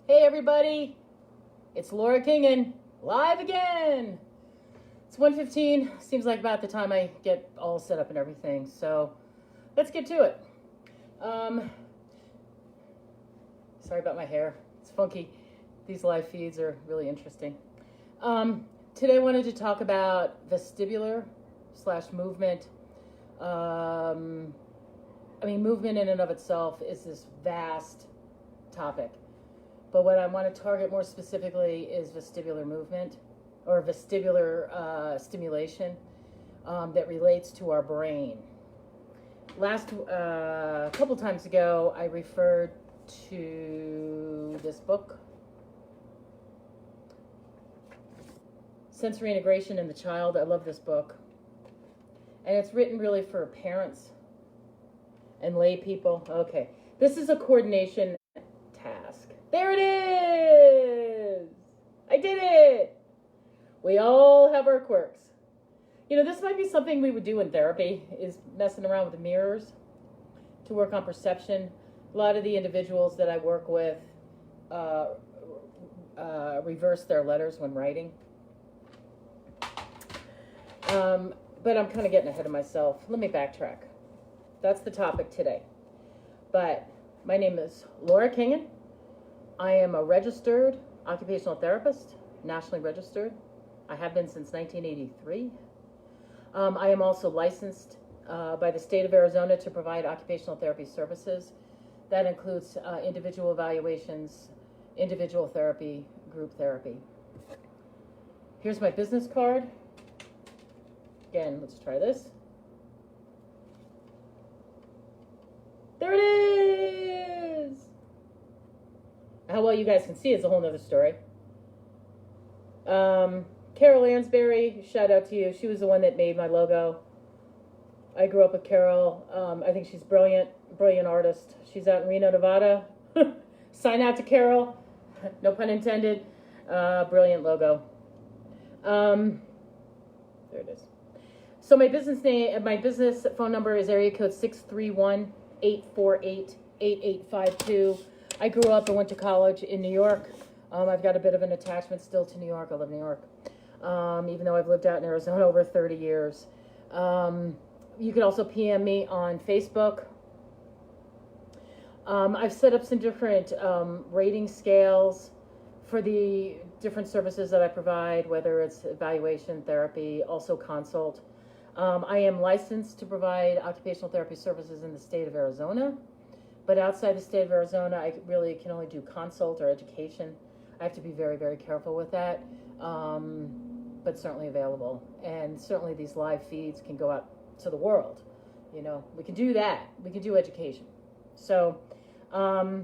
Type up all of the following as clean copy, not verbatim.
Hey everybody, it's Laura Kingen, live again. It's 1:15, seems like about the time I get all set up and everything, so let's get to it. Sorry about my hair, it's funky. These live feeds are really interesting. Today I wanted to talk about vestibular / movement. Movement in and of itself is this vast topic. But what I want to target more specifically is vestibular movement or vestibular stimulation that relates to our brain. A couple times ago, I referred to this book, Sensory Integration in the Child. I love this book. And it's written really for parents and lay people. Okay, this is a coordination task. There it is! I did it! We all have our quirks. You know, this might be something we would do in therapy, is messing around with the mirrors to work on perception. A lot of the individuals that I work with reverse their letters when writing. But I'm kind of getting ahead of myself. Let me backtrack. That's the topic today. But my name is Laura Kingen. I am a registered occupational therapist, nationally registered. I have been since 1983. I am also licensed by the state of Arizona to provide occupational therapy services. That includes individual evaluations, individual therapy, group therapy. Here's my business card. Again, let's try this. There it is! How well you guys can see is a whole nother story. Carol Lansbury, shout out to you. She was the one that made my logo. I grew up with Carol. I think she's brilliant artist. She's out in Reno, Nevada. Sign out to Carol. No pun intended. Brilliant logo. There it is. So my business phone number is area code 631-848-8852. I grew up and went to college in New York. I've got a bit of an attachment still to New York. I love New York, even though I've lived out in Arizona over 30 years. You could also PM me on Facebook. I've set up some different rating scales for the different services that I provide, whether it's evaluation, therapy, also consult. I am licensed to provide occupational therapy services in the state of Arizona, but outside the state of Arizona, I really can only do consult or education. I have to be very, very careful with that, but certainly available. And certainly these live feeds can go out to the world. You know, we can do that. We can do education. So I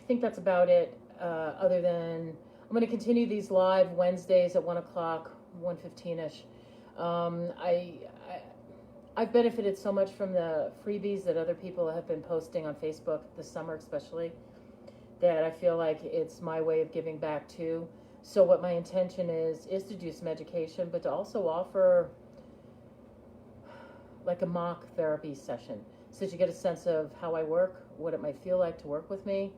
think that's about it, other than I'm going to continue these live Wednesdays at 1 o'clock, 1:15-ish. I've benefited so much from the freebies that other people have been posting on Facebook this summer especially, that I feel like it's my way of giving back too. So what my intention is to do some education, but to also offer like a mock therapy session so that you get a sense of how I work, what it might feel like to work with me,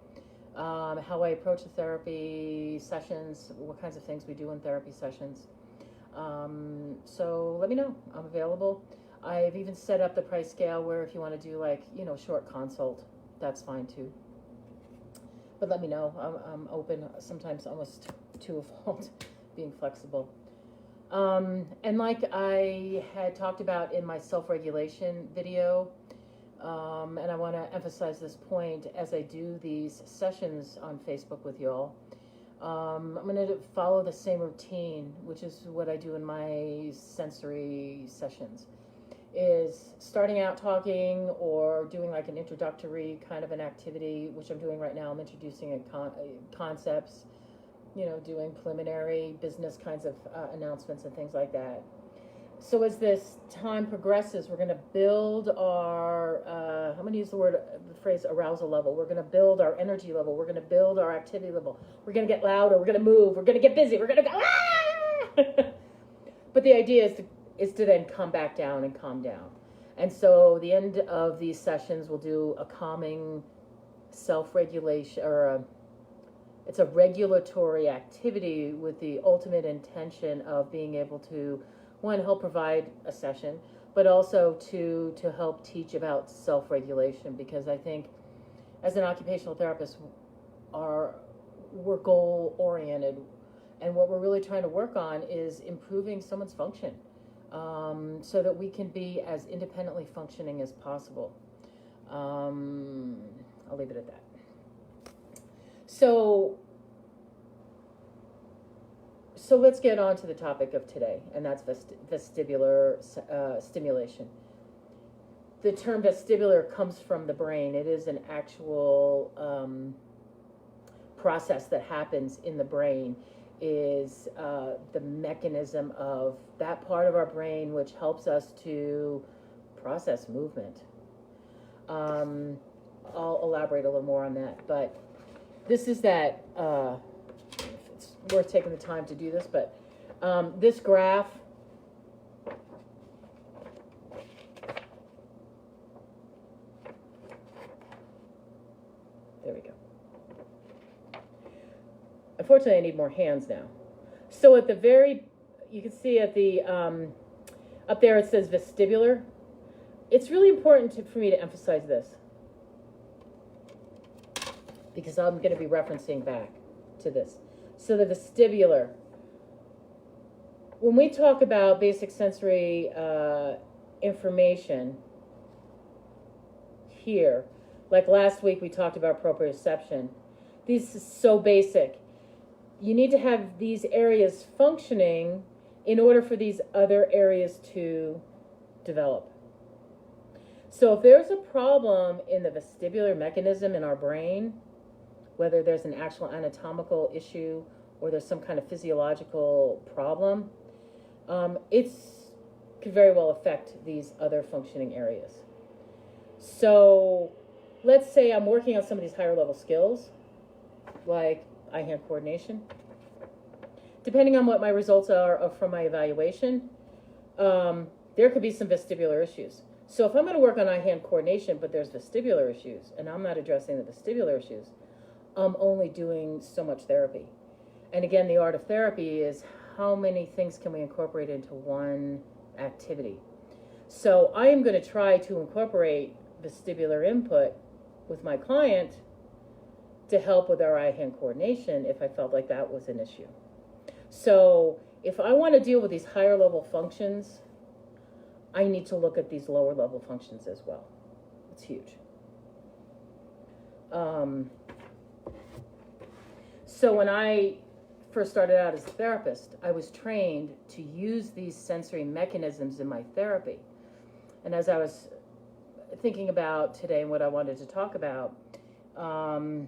how I approach the therapy sessions, what kinds of things we do in therapy sessions. So let me know. I'm available. I've even set up the price scale where if you want to do short consult, that's fine too. But let me know. I'm open, sometimes almost to a fault, being flexible. And like I had talked about in my self-regulation video, and I want to emphasize this point as I do these sessions on Facebook with y'all. I'm going to follow the same routine, which is what I do in my sensory sessions, is starting out talking or doing like an introductory kind of an activity, which I'm doing right now. I'm introducing concepts, doing preliminary business kinds of announcements and things like that. So as this time progresses, we're going to build our, I'm going to use the phrase arousal level. We're going to build our energy level. We're going to build our activity level. We're going to get louder. We're going to move. We're going to get busy. We're going to go, ah! But the idea is to then come back down and calm down. And so the end of these sessions, we'll do a calming self-regulation, or It's a regulatory activity with the ultimate intention of being able to, one, help provide a session, but also to help teach about self-regulation, because I think as an occupational therapist, we're goal-oriented, and what we're really trying to work on is improving someone's function, so that we can be as independently functioning as possible. I'll leave it at that. So let's get on to the topic of today, and that's vestibular stimulation. The term vestibular comes from the brain. It is an actual process that happens in the brain, is the mechanism of that part of our brain which helps us to process movement. I'll elaborate a little more on that, but this is that, it's worth taking the time to do this, but this graph, there we go. Unfortunately, I need more hands now. So at the you can see at the, up there it says vestibular. It's really important for me to emphasize this, because I'm going to be referencing back to this. So the vestibular, when we talk about basic sensory information here, like last week we talked about proprioception, this is so basic. You need to have these areas functioning in order for these other areas to develop. So if there's a problem in the vestibular mechanism in our brain, whether there's an actual anatomical issue or there's some kind of physiological problem, it could very well affect these other functioning areas. So let's say I'm working on some of these higher level skills, like eye-hand coordination. Depending on what my results are from my evaluation, there could be some vestibular issues. So if I'm going to work on eye-hand coordination, but there's vestibular issues, and I'm not addressing the vestibular issues, I'm only doing so much therapy. And again, the art of therapy is how many things can we incorporate into one activity. So I am going to try to incorporate vestibular input with my client to help with our eye-hand coordination if I felt like that was an issue. So if I want to deal with these higher level functions, I need to look at these lower level functions as well. It's huge. So when I first started out as a therapist, I was trained to use these sensory mechanisms in my therapy. And as I was thinking about today and what I wanted to talk about, I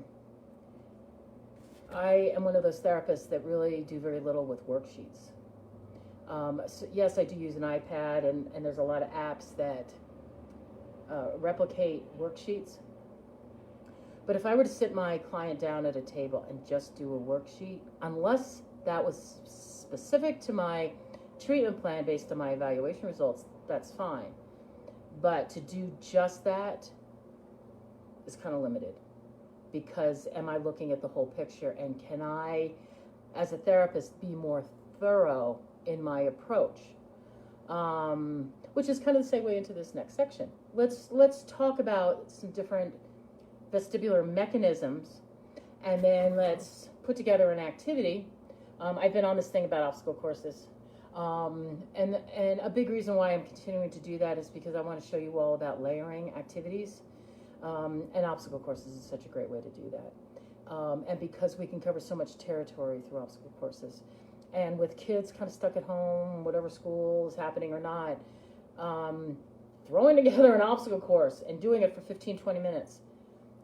am one of those therapists that really do very little with worksheets. So yes, I do use an iPad, and there's a lot of apps that replicate worksheets. But if I were to sit my client down at a table and just do a worksheet, unless that was specific to my treatment plan based on my evaluation results, that's fine. But to do just that is kind of limited, because am I looking at the whole picture, and can I, as a therapist, be more thorough in my approach? Which is kind of the segue into this next section. Let's talk about some different vestibular mechanisms, and then let's put together an activity. I've been on this thing about obstacle courses, and a big reason why I'm continuing to do that is because I want to show you all about layering activities, and obstacle courses is such a great way to do that, and because we can cover so much territory through obstacle courses. And with kids kind of stuck at home, whatever school is happening or not, throwing together an obstacle course and doing it for 15-20 minutes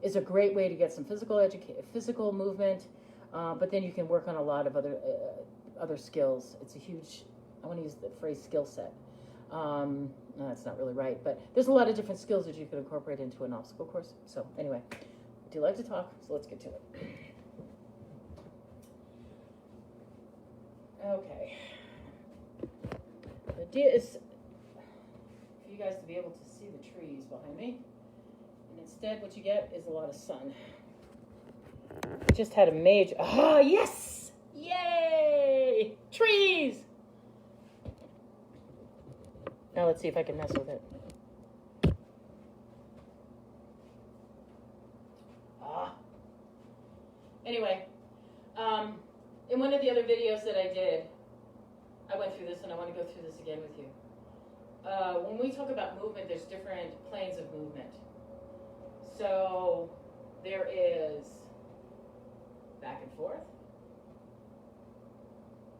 is a great way to get some physical movement, but then you can work on a lot of other skills. It's a huge, I want to use the phrase skill set. No, that's not really right, but there's a lot of different skills that you could incorporate into an obstacle course. So anyway, I do like to talk, so let's get to it. Okay. The idea is for you guys to be able to see the trees behind me. And instead what you get is a lot of sun. We just had a major, yes! Yay! Trees! Now let's see if I can mess with it. Anyway, in one of the other videos that I did, I went through this and I want to go through this again with you. When we talk about movement, there's different planes of movement. So there is back and forth.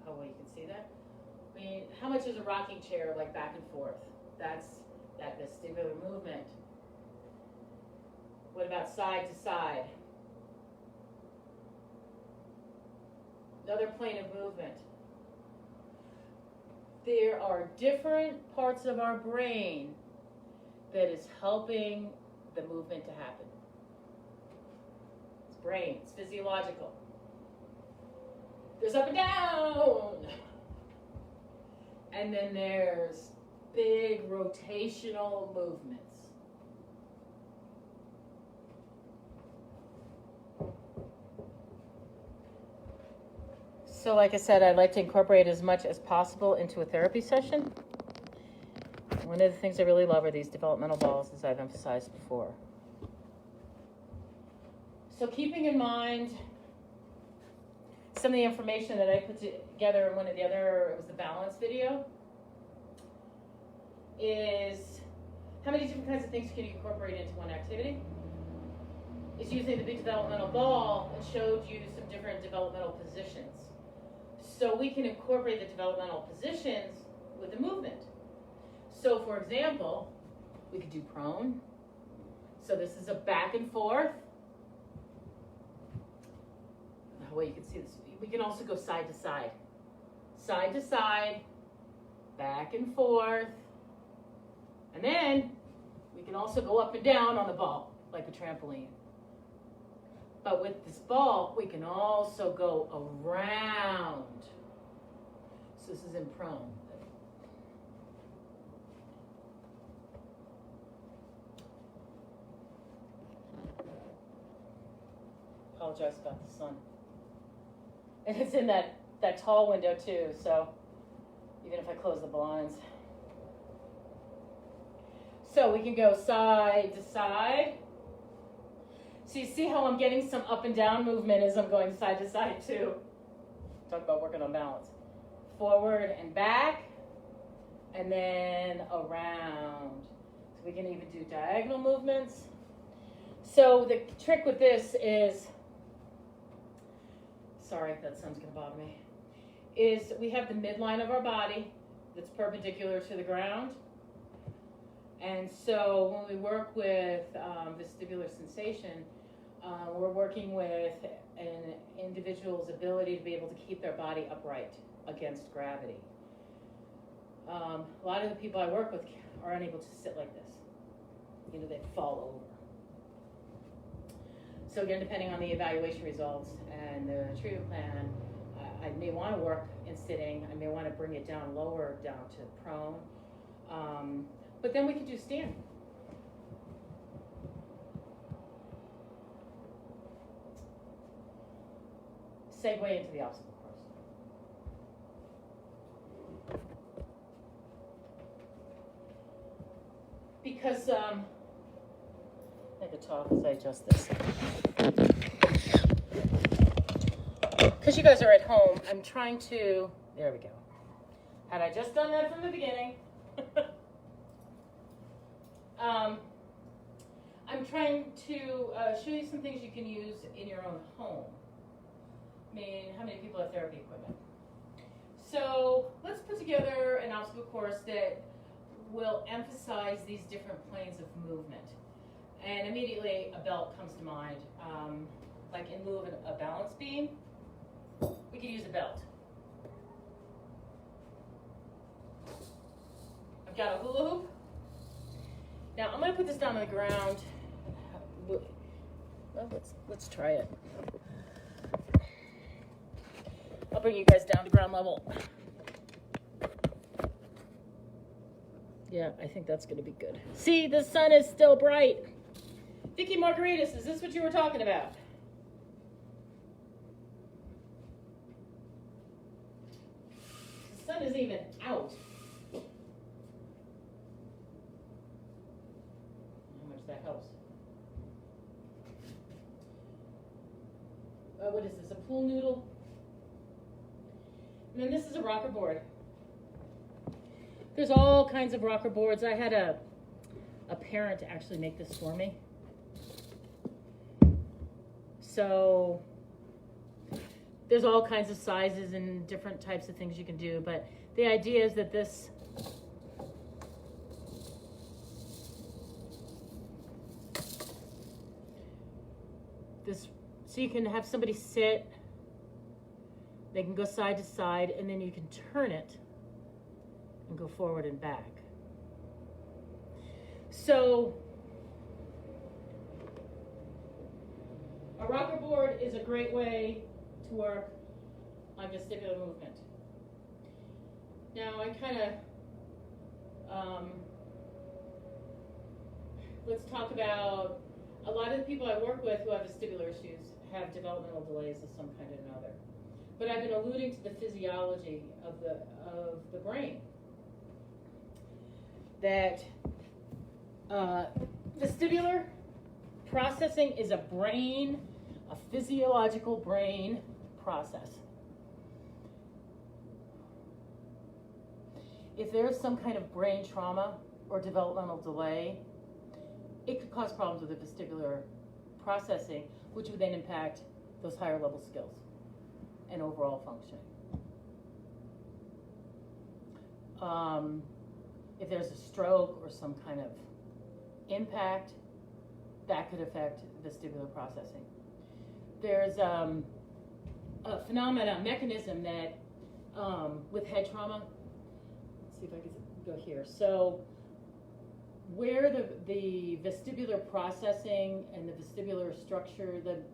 Oh, well, you can see that. I mean, how much is a rocking chair like back and forth? That's that vestibular movement. What about side to side? Another plane of movement. There are different parts of our brain that is helping the movement to happen. It's brain, it's physiological. There's up and down. And then there's big rotational movements. So like I said, I'd like to incorporate as much as possible into a therapy session. One of the things I really love are these developmental balls, as I've emphasized before. So keeping in mind some of the information that I put together in one of the other, it was the balance video, is how many different kinds of things can you incorporate into one activity? It's using the big developmental ball and showed you some different developmental positions. So we can incorporate the developmental positions with the movement. So for example, we could do prone. So this is a back and forth. Well, you can see this. We can also go side to side. Side to side, back and forth. And then we can also go up and down on the ball, like a trampoline. But with this ball, we can also go around. So this is in prone. Apologize about the sun. And it's in that tall window too, so even if I close the blinds. So we can go side to side. So you see how I'm getting some up and down movement as I'm going side to side too. Talk about working on balance. Forward and back, and then around. So we can even do diagonal movements. So the trick with this is, sorry if that sun's gonna bother me, is we have the midline of our body that's perpendicular to the ground. And so when we work with vestibular sensation, we're working with an individual's ability to be able to keep their body upright against gravity. A lot of the people I work with are unable to sit like this. You know, they fall over. So again, depending on the evaluation results and the treatment plan, I may want to work in sitting. I may want to bring it down lower, down to prone. But then we can do standing. Segue into the obstacle course. Because I could talk as I adjust this. Because you guys are at home, I'm trying to, there we go. Had I just done that from the beginning, I'm trying to show you some things you can use in your own home. I mean, how many people have therapy equipment? So let's put together an obstacle course that will emphasize these different planes of movement. And immediately a belt comes to mind. Like in lieu of a balance beam, we could use a belt. I've got a hula hoop. Now I'm going to put this down on the ground. Well, let's try it. I'll bring you guys down to ground level. Yeah, I think that's going to be good. See, the sun is still bright. Vicky Margaritas, is this what you were talking about? sun isn't even out. How much that helps. What is this, a pool noodle? And then this is a rocker board. There's all kinds of rocker boards. I had a parent actually make this for me. So there's all kinds of sizes and different types of things you can do, but the idea is that this so you can have somebody sit, they can go side to side, and then you can turn it and go forward and back. So a rocker board is a great way to work on vestibular movement. Now I kind of, let's talk about, a lot of the people I work with who have vestibular issues have developmental delays of some kind or another. But I've been alluding to the physiology of the brain. That vestibular processing is a physiological brain process. If there's some kind of brain trauma or developmental delay, it could cause problems with the vestibular processing, which would then impact those higher level skills and overall functioning. If there's a stroke or some kind of impact, that could affect vestibular processing. There's a mechanism that with head trauma, let's see if I can go here. So where the vestibular processing and the vestibular structure, the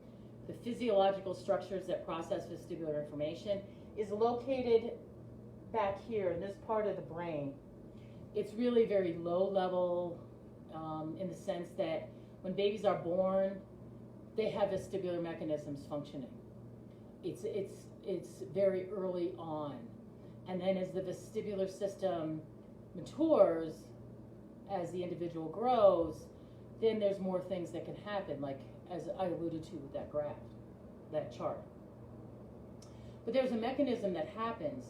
physiological structures that process vestibular information is located back here in this part of the brain. It's really very low level in the sense that when babies are born, they have vestibular mechanisms functioning. It's very early on. And then as the vestibular system matures, as the individual grows, then there's more things that can happen, like as I alluded to with that graph, that chart. But there's a mechanism that happens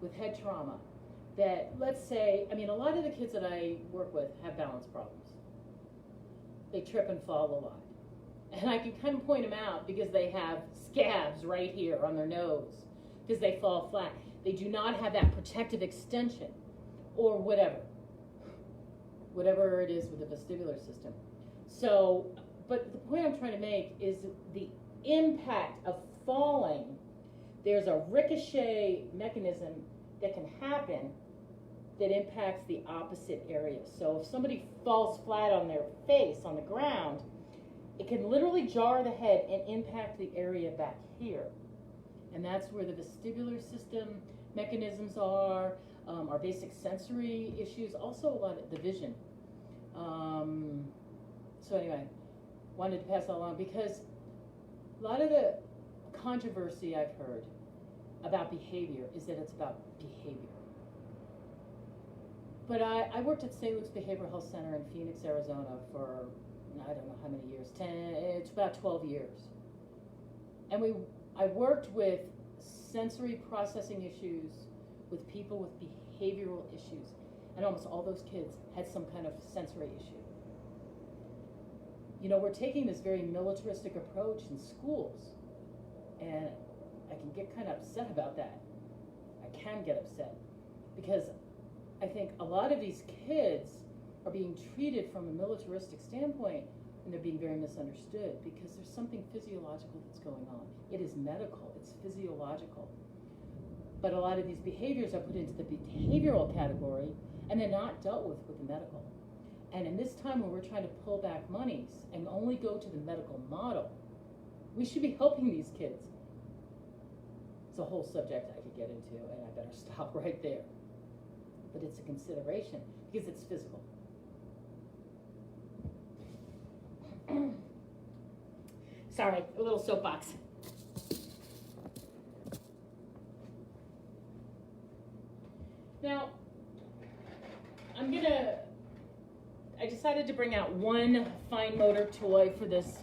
with head trauma that, let's say, I mean, a lot of the kids that I work with have balance problems. They trip and fall a lot. And I can kind of point them out because they have scabs right here on their nose because they fall flat. They do not have that protective extension or whatever it is with the vestibular system. So, but the point I'm trying to make is the impact of falling. There's a ricochet mechanism that can happen that impacts the opposite area. So if somebody falls flat on their face on the ground, it can literally jar the head and impact the area back here. And that's where the vestibular system mechanisms are, our basic sensory issues, also a lot of the vision. So anyway, wanted to pass that along because a lot of the controversy I've heard about behavior is that it's about behavior. But I worked at St. Luke's Behavioral Health Center in Phoenix, Arizona for, I don't know how many years, it's about 12 years. And I worked with sensory processing issues with people with behavioral issues. And almost all those kids had some kind of sensory issue. You know, we're taking this very militaristic approach in schools. And I can get kind of upset about that. I can get upset. Because I think a lot of these kids are being treated from a militaristic standpoint, and they're being very misunderstood because there's something physiological that's going on. It is medical, it's physiological. But a lot of these behaviors are put into the behavioral category, and they're not dealt with the medical. And in this time when we're trying to pull back monies and only go to the medical model, we should be helping these kids. It's a whole subject I could get into, and I better stop right there. But it's a consideration because it's physical. Sorry, a little soapbox. Now, I decided to bring out one fine motor toy for this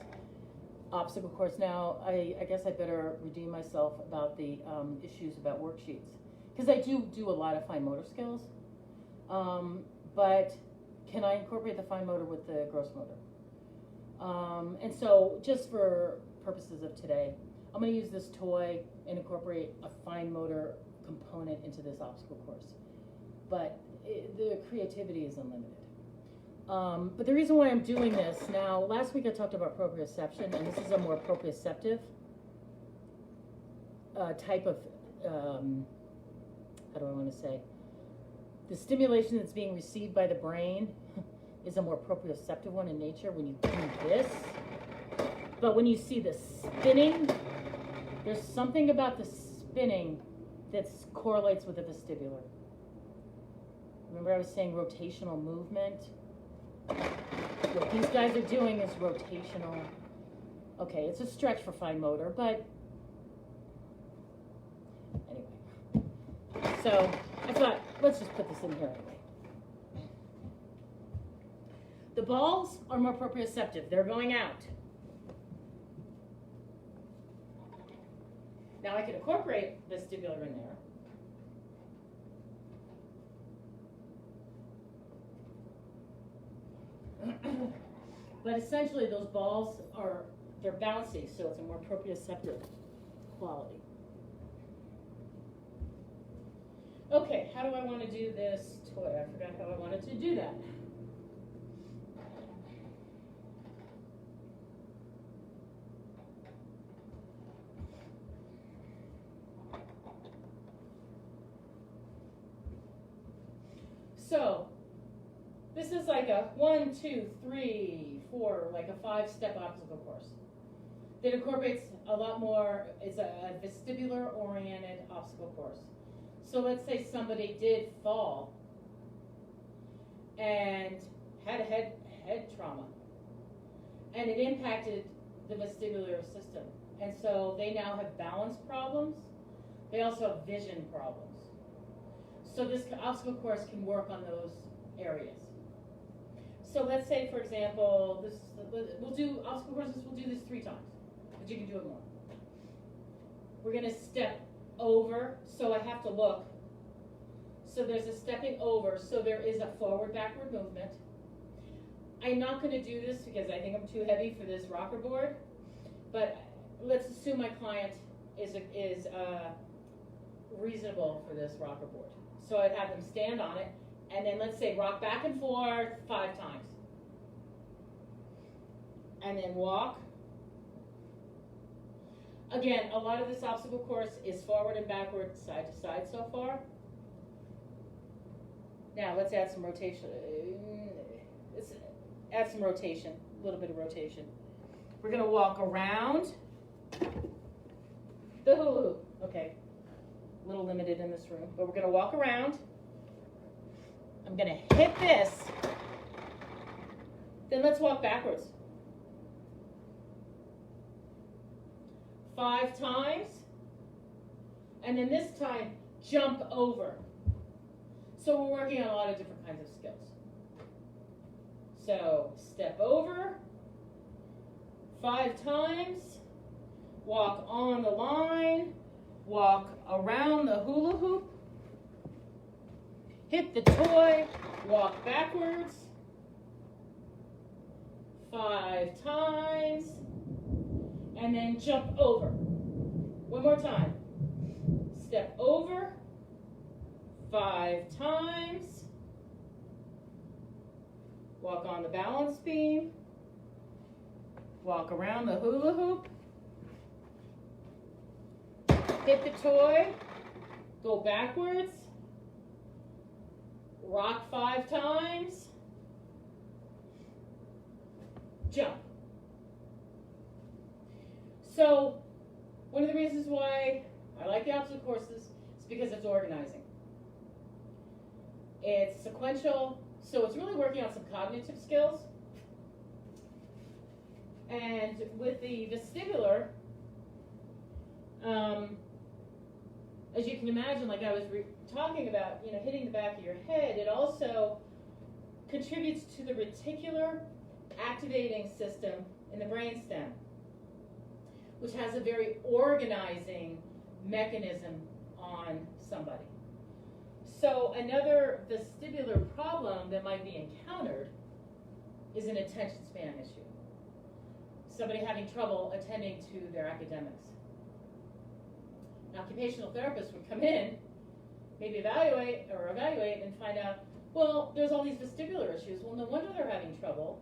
obstacle course. Now, I guess I better redeem myself about the issues about worksheets, because I do a lot of fine motor skills, but can I incorporate the fine motor with the gross motor? And so, just for purposes of today, I'm going to use this toy and incorporate a fine motor component into this obstacle course. But the creativity is unlimited. But the reason why I'm doing this now, last week I talked about proprioception, and this is a more proprioceptive type of, how do I want to say? The stimulation that's being received by the brain is a more proprioceptive one in nature when you do this. But when you see the spinning, there's something about the spinning that correlates with the vestibular. Remember I was saying rotational movement? What these guys are doing is rotational. Okay, it's a stretch for fine motor, but anyway. So I thought, let's just put this in here anyway. The balls are more proprioceptive. They're going out. Now I can incorporate vestibular in there. But essentially those balls they're bouncy, so it's a more proprioceptive quality. Okay, how do I want to do this toy? I forgot how I wanted to do that. So, this is like a 1, 2, 3, 4, like a 5-step obstacle course that incorporates a lot more. It's a vestibular-oriented obstacle course. So let's say somebody did fall and had a head trauma, and it impacted the vestibular system. And so they now have balance problems. They also have vision problems. So this obstacle course can work on those areas. So let's say, for example, we'll do obstacle courses, we'll do this 3 times, but you can do it more. We're going to step over, so I have to look. So there's a stepping over, so there is a forward-backward movement. I'm not going to do this because I think I'm too heavy for this rocker board, but let's assume my client is reasonable for this rocker board. So I'd have them stand on it, and then let's say rock back and forth 5 times. And then walk. Again, a lot of this obstacle course is forward and backward, side to side so far. Now let's add some rotation. Let's add some rotation, a little bit of rotation. We're going to walk around the hula hoop. Okay, a little limited in this room, but we're going to walk around. I'm going to hit this. Then let's walk backwards. 5 times. And then this time, jump over. So we're working on a lot of different kinds of skills. So step over 5 times. Walk on the line. Walk around the hula hoop. Hit the toy, walk backwards 5 times, and then jump over. One more time. Step over 5 times, walk on the balance beam, walk around the hula hoop, hit the toy, go backwards, rock 5 times, jump. So one of the reasons why I like the obstacle courses is because it's organizing. It's sequential, so it's really working on some cognitive skills. And with the vestibular, as you can imagine, like I was talking about, hitting the back of your head, it also contributes to the reticular activating system in the brainstem, which has a very organizing mechanism on somebody. So another vestibular problem that might be encountered is an attention span issue. Somebody having trouble attending to their academics. An occupational therapist would come in, maybe evaluate and find out, well, there's all these vestibular issues. Well, no wonder they're having trouble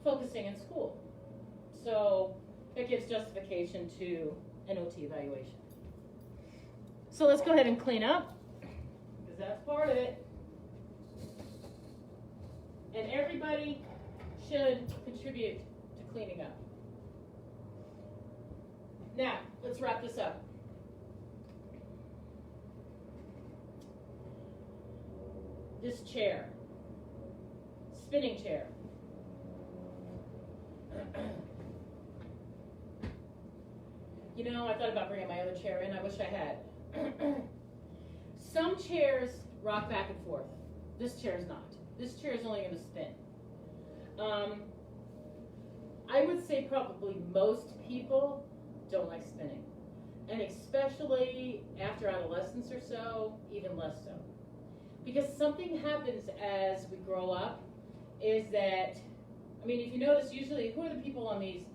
focusing in school. So that gives justification to an OT evaluation. So let's go ahead and clean up, because that's part of it. And everybody should contribute to cleaning up. Now, let's wrap this up. This chair, spinning chair. I thought about bringing my other chair in. I wish I had. Some chairs rock back and forth. This chair is not. This chair is only going to spin. I would say probably most people don't like spinning. And especially after adolescence or so, even less so. Because something happens as we grow up is that, if you notice, usually, who are the people on these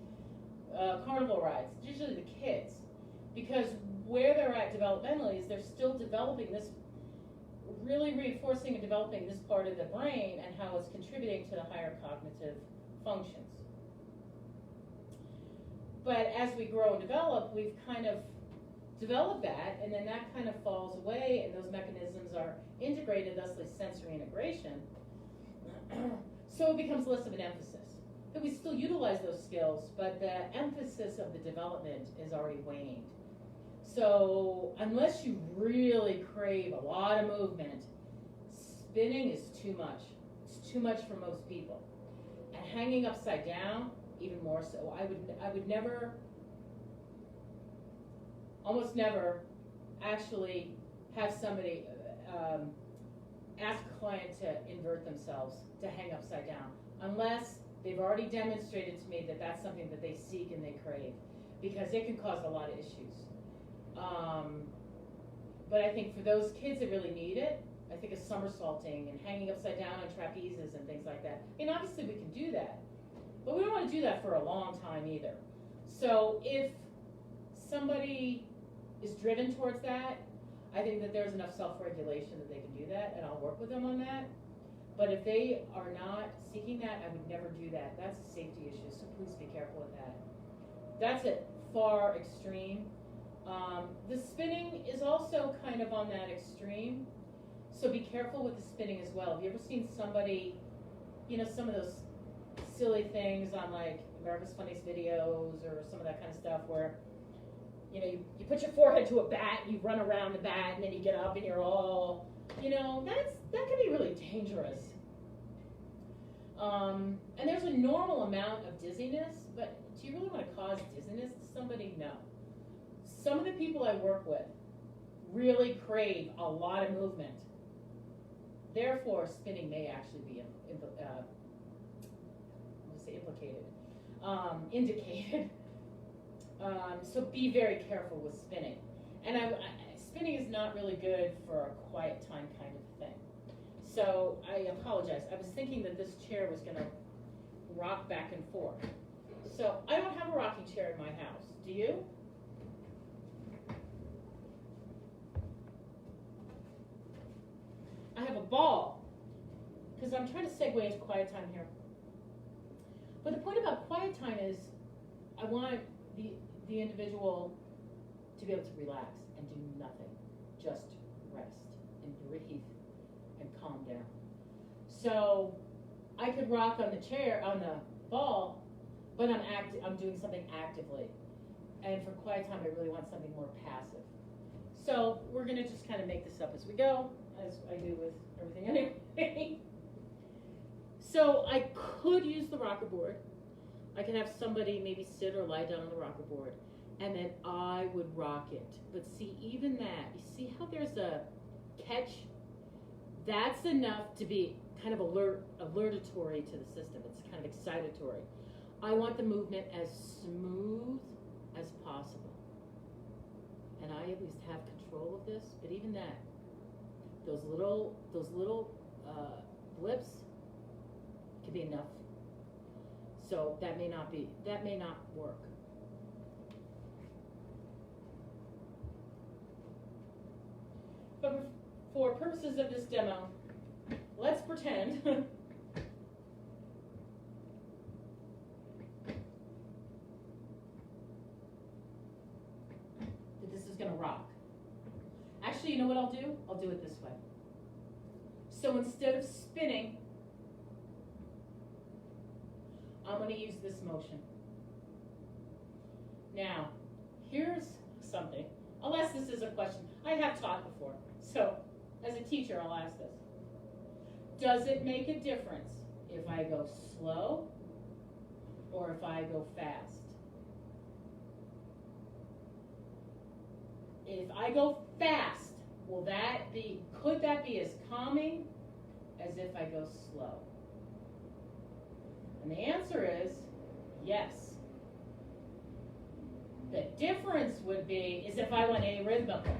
carnival rides? It's usually the kids. Because where they're at developmentally is they're still developing this, really reinforcing and developing this part of the brain and how it's contributing to the higher cognitive functions. But as we grow and develop, we've kind of developed that, and then that kind of falls away, and those mechanisms are integrated, thusly sensory integration. So it becomes less of an emphasis. But we still utilize those skills, but the emphasis of the development is already waned. So unless you really crave a lot of movement, spinning is too much. It's too much for most people. And hanging upside down, even more so. I would never, almost never, actually have somebody ask a client to invert themselves, to hang upside down, unless they've already demonstrated to me that that's something that they seek and they crave, because it can cause a lot of issues. But I think for those kids that really need it, I think a somersaulting and hanging upside down on trapezes and things like that. Obviously we can do that, but we don't want to do that for a long time either. So if somebody is driven towards that, I think that there's enough self-regulation that they can do that, and I'll work with them on that. But if they are not seeking that, I would never do that. That's a safety issue, so please be careful with that. That's a far extreme. The spinning is also kind of on that extreme, so be careful with the spinning as well. Have you ever seen somebody, some of those silly things on like America's Funniest Videos or some of that kind of stuff where, you put your forehead to a bat, you run around the bat, and then you get up and you're all, that can be really dangerous. And there's a normal amount of dizziness, but do you really want to cause dizziness to somebody? No. Some of the people I work with really crave a lot of movement. Therefore, spinning may actually be indicated. So be very careful with spinning. And spinning is not really good for a quiet time kind of thing. So I apologize. I was thinking that this chair was going to rock back and forth. So I don't have a rocking chair in my house. Do you? I have a ball, because I'm trying to segue into quiet time here. But the point about quiet time is I want the individual to be able to relax and do nothing, just rest and breathe and calm down. So I could rock on the chair, on the ball, but I'm doing something actively. And for quiet time, I really want something more passive. So we're going to just kind of make this up as we go, as I do with everything anyway. So I could use the rocker board. I can have somebody maybe sit or lie down on the rocker board. and then I would rock it. But see, even that, you see how there's a catch? That's enough to be kind of alertatory to the system. It's kind of excitatory. I want the movement as smooth as possible. And I at least have control of this, but even that, those little blips can be enough. So that may not work. But for purposes of this demo, let's pretend that this is going to rock. Actually, you know what I'll do? I'll do it this way. So instead of spinning, I'm going to use this motion. Now, here's something. I'll ask this as a question. I have taught before, so as a teacher, I'll ask this. Does it make a difference if I go slow or if I go fast? If I go fast, could that be as calming as if I go slow? And the answer is yes. The difference would be is if I went arrhythmical.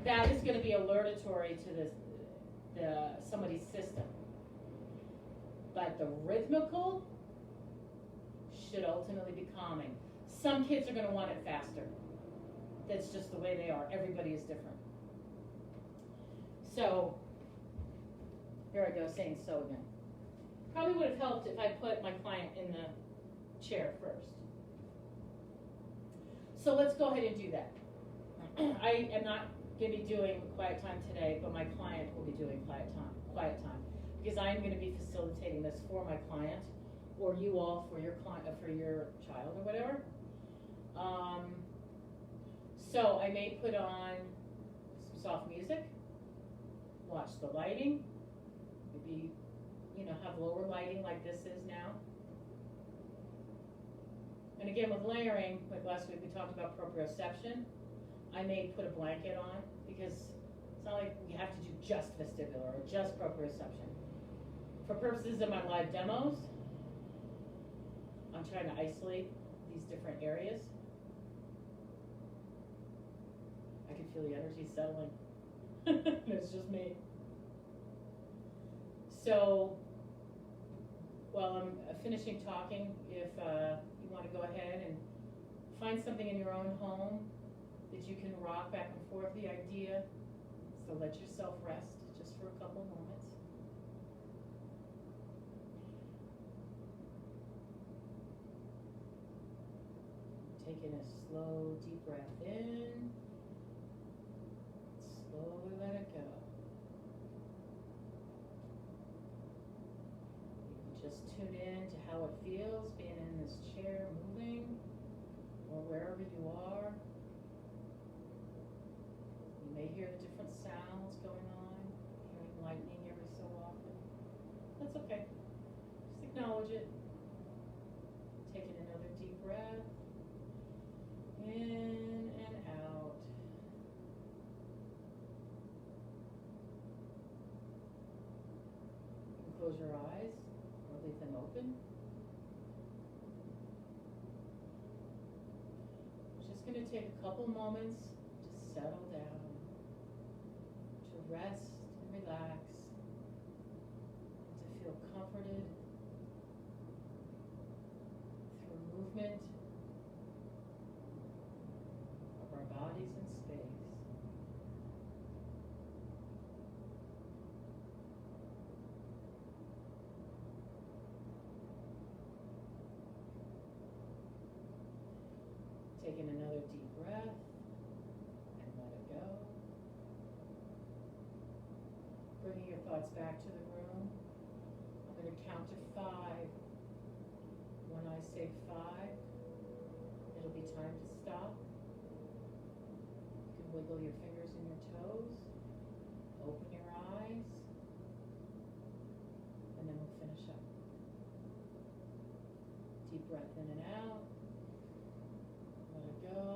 That is going to be alertatory to somebody's system. But the rhythmical should ultimately be calming. Some kids are going to want it faster. That's just the way they are. Everybody is different. So, here I go saying so again. Probably would have helped if I put my client in the chair first. So let's go ahead and do that. I am not going to be doing quiet time today, but my client will be doing quiet time, because I'm going to be facilitating this for my client, or you all for your client, for your child or whatever. So I may put on some soft music, watch the lighting, maybe have lower lighting like this is now. And again, with layering, like last week we talked about proprioception, I may put a blanket on because it's not like we have to do just vestibular or just proprioception. For purposes of my live demos, I'm trying to isolate these different areas. I can feel the energy settling. It's just me. So, while I'm finishing talking, if you want to go ahead and find something in your own home that you can rock back and forth, the idea is to let yourself rest just for a couple moments. Taking a slow, deep breath in, slowly let it go. Just tune in to how it feels being in this chair, moving, or wherever you are. You may hear the different sounds going on, hearing lightning every so often. That's okay. Just acknowledge it. Taking another deep breath. In and out. You can close your eyes. Leave them open. It's just going to take a couple moments to settle down, to rest and relax, and to feel comforted through movement of our bodies in space. Taking another deep breath and let it go. Bringing your thoughts back to the room. I'm going to count to 5. When I say 5, it'll be time to stop. You can wiggle your fingers and your toes. Open your eyes. And then we'll finish up. Deep breath in and out. Let it go.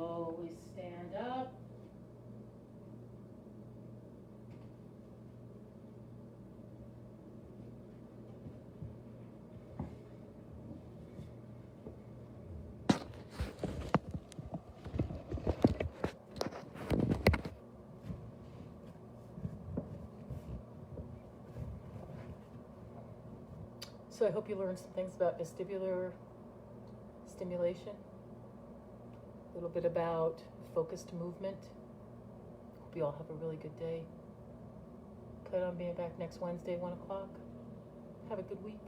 slowly stand up. So I hope you learned some things about vestibular stimulation, a little bit about focused movement. Hope you all have a really good day. Plan on being back next Wednesday, 1 o'clock. Have a good week.